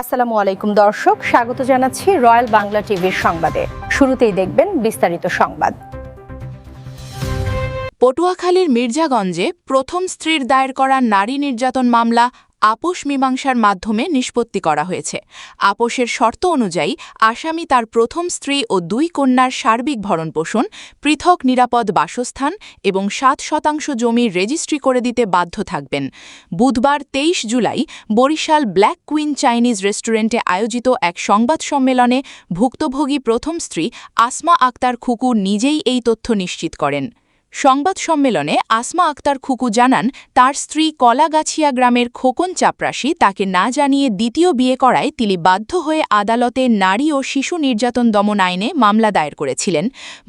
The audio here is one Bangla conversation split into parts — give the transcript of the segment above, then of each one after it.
আসসালামু আলাইকুম দর্শক, স্বাগত জানাচ্ছি রয়্যাল বাংলা টিভির সংবাদে। শুরুতেই দেখবেন বিস্তারিত সংবাদ। পটুয়াখালীর মির্জাগঞ্জে প্রথম স্ত্রীর দায়ের করা নারী নির্যাতন মামলা আপোষ মীমাংসার মাধ্যমে নিষ্পত্তি করা হয়েছে। আপোষের শর্ত অনুযায়ী আসামি তার প্রথম স্ত্রী ও 2 কন্যার সার্বিক ভরণপোষণ, পৃথক নিরাপদ বাসস্থান এবং 7% জমির রেজিস্ট্রি করে দিতে বাধ্য থাকবেন। বুধবার 23 July Barishal Black Queen Chinese রেস্টুরেন্টে আয়োজিত এক সংবাদ সম্মেলনে ভুক্তভোগী প্রথম স্ত্রী আসমা আক্তার খুকু নিজেই এই তথ্য নিশ্চিত করেন। সংবাদ সম্মেলনে আসমা আক্তার খুকু জানান, তার স্ত্রী কলাগাছিয়া গ্রামের খোকন চাপরাশি তাকে না জানিয়ে দ্বিতীয় বিয়ে করায় তিনি বাধ্য হয়ে আদালতে নারী ও শিশু নির্যাতন দমন আইনে মামলা দায়ের করেছিলেন।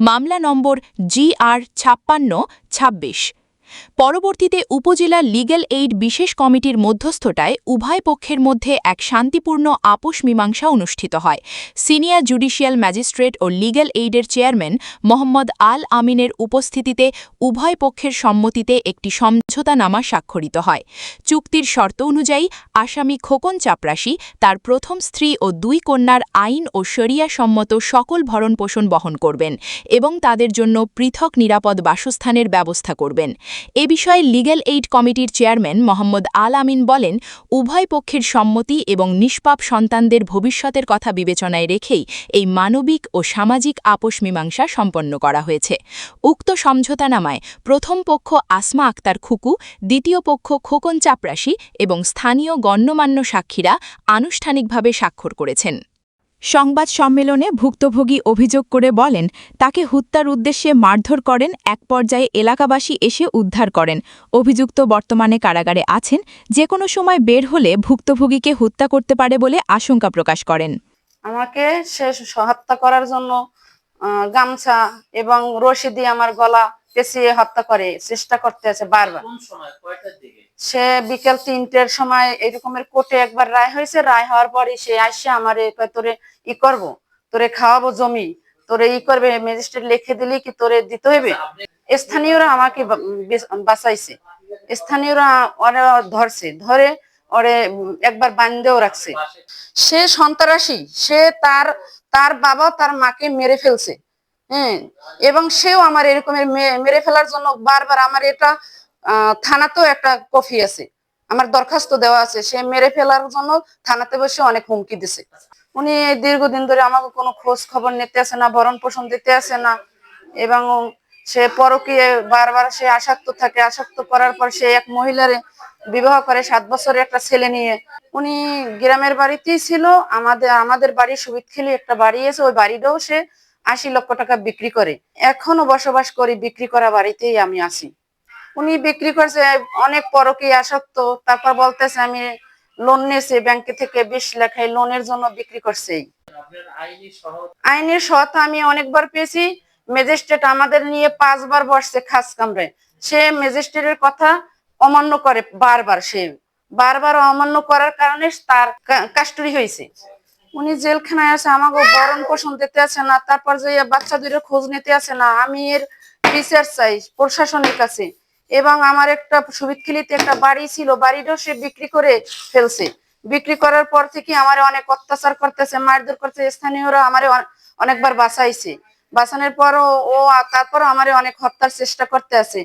মামলা নম্বর GR 5626। পরবর্তীতে উপজেলা লিগ্যাল এইড বিশেষ কমিটির মধ্যস্থতায় উভয় পক্ষের মধ্যে এক শান্তিপূর্ণ আপোষ মীমাংসা অনুষ্ঠিত হয়। সিনিয়র জুডিশিয়াল ম্যাজিস্ট্রেট ও লিগ্যাল এইডের চেয়ারম্যান মোহাম্মদ আল আমিনের উপস্থিতিতে উভয় পক্ষের সম্মতিতে একটি সমঝোতানামা স্বাক্ষরিত হয়। চুক্তির শর্ত অনুযায়ী আসামি খোকন চাপরাশি তার প্রথম স্ত্রী ও 2 কন্যার আইন ও শরিয়া সম্মত সকল ভরণপোষণ বহন করবেন এবং তাদের জন্য পৃথক নিরাপদ বাসস্থানের ব্যবস্থা করবেন। এ বিষয়ে লিগ্যাল এইড কমিটির চেয়ারম্যান মোহাম্মদ আল আমিন বলেন, উভয় পক্ষের সম্মতি এবং নিষ্পাপ সন্তানদের ভবিষ্যতের কথা বিবেচনায় রেখেই এই মানবিক ও সামাজিক আপোষ মীমাংসা সম্পন্ন করা হয়েছে। উক্ত সমঝোতানামায় প্রথম পক্ষ আসমা আক্তার খুকু, দ্বিতীয় পক্ষ খোকন চাপরাশি এবং স্থানীয় গণ্যমান্য সাক্ষীরা আনুষ্ঠানিকভাবে স্বাক্ষর করেছেন। সংবাদ সম্মেলনে ভুক্তভোগী অভিযোগ করে বলেন, তাকে হত্যার উদ্দেশ্যে মারধর করেন, এক পর্যায়ে এলাকাবাসী এসে উদ্ধার করেন। অভিযুক্ত বর্তমানে কারাগারে আছেন, যে কোনো সময় বের হলে ভুক্তভোগীকে হত্যা করতে পারে বলে আশঙ্কা প্রকাশ করেন। আমাকে সে হত্যা করার জন্য গামছা এবং রশি দিয়ে আমার গলা পেঁচিয়ে হত্যা করে চেষ্টা করতে আছে বারবার। সে বিকেল 3টের সময় এরকমের কোর্টে একবার রায় হয়েছে, রায় হওয়ার পরে সে আসছে আমারে তোরে করবো, তোরে খাওয়াবো জমি, তোরে করবে, ম্যাজিস্ট্রেট লিখে দিলি কি তোরে দিতে হইবে। স্থানীয়রা আমাকে বাঁচাইছে, স্থানীয়রা ওরা ধরছে, ধরে ওরে একবার বান্ধেও রাখছে। সে সন্ত্রাসী, সে তার বাবা তার মাকে মেরে ফেলছে। হ্যাঁ, এবং সেও আমার এরকমের মেরে ফেলার জন্য বারবার আমার এটা থানাতেও একটা কপি আছে, আমার দরখাস্ত দেওয়া আছে, সে মেরে ফেলার জন্য থানাতে বসে অনেক হুমকি দিছে। উনি দীর্ঘদিন ধরে আমাকে কোনো খোঁজ খবর নিতে আসে না, ভরণ পোষণ দিতে আসে না, এবং সে পরকীয় বারবার সে আসক্ত থাকে। আসক্ত করার পর সে এক মহিলারে বিবাহ করে, 7 বছরের একটা ছেলে নিয়ে। উনি গ্রামের বাড়িতেই ছিল, আমাদের বাড়ি সুবিদখালি একটা বাড়ি আছে, ওই বাড়িটাও সে 80 লক্ষ টাকা বিক্রি করে। এখনো বসবাস করি বিক্রি করা বাড়িতেই আমি আছি। উনি বিক্রি করছে, অনেক পরকীয় আসক্ত। তারপর বলতেছে আমি লোন নিয়েছি ব্যাংক থেকে 20 লাখ, লোনের জন্য বিক্রি করছে। আইনের সহায়তা আমি অনেকবার পেয়েছি। ম্যাজিস্ট্রেট আমাদের নিয়ে 5 বার বসছে খাস কামরায়। সে ম্যাজিস্ট্রেটের কথা অমান্য করে, বারবার অমান্য করার কারণে তার কাস্টডি হয়েছে। উনি জেলখানায় আছে, আমাকে ভরণ পোষণ দিতে আছে না, তারপর যে বাচ্চা দুটোর খোঁজ নিতে আছে না। আমি এর বিচার চাই প্রশাসনের কাছে। এবং আমার একটা সুবিদখালিতে একটা বাড়ি ছিল, বাড়িটাও সে বিক্রি করে ফেলছে। বিক্রি করার পর থেকে আমার অনেক অত্যাচার করতেছে, মারধর করতেছে। স্থানীয়রা আমার অনেকবার বাঁচাইছে, বাঁচানোর পরও তারপর আমার অনেক হত্যার চেষ্টা করতে আছে।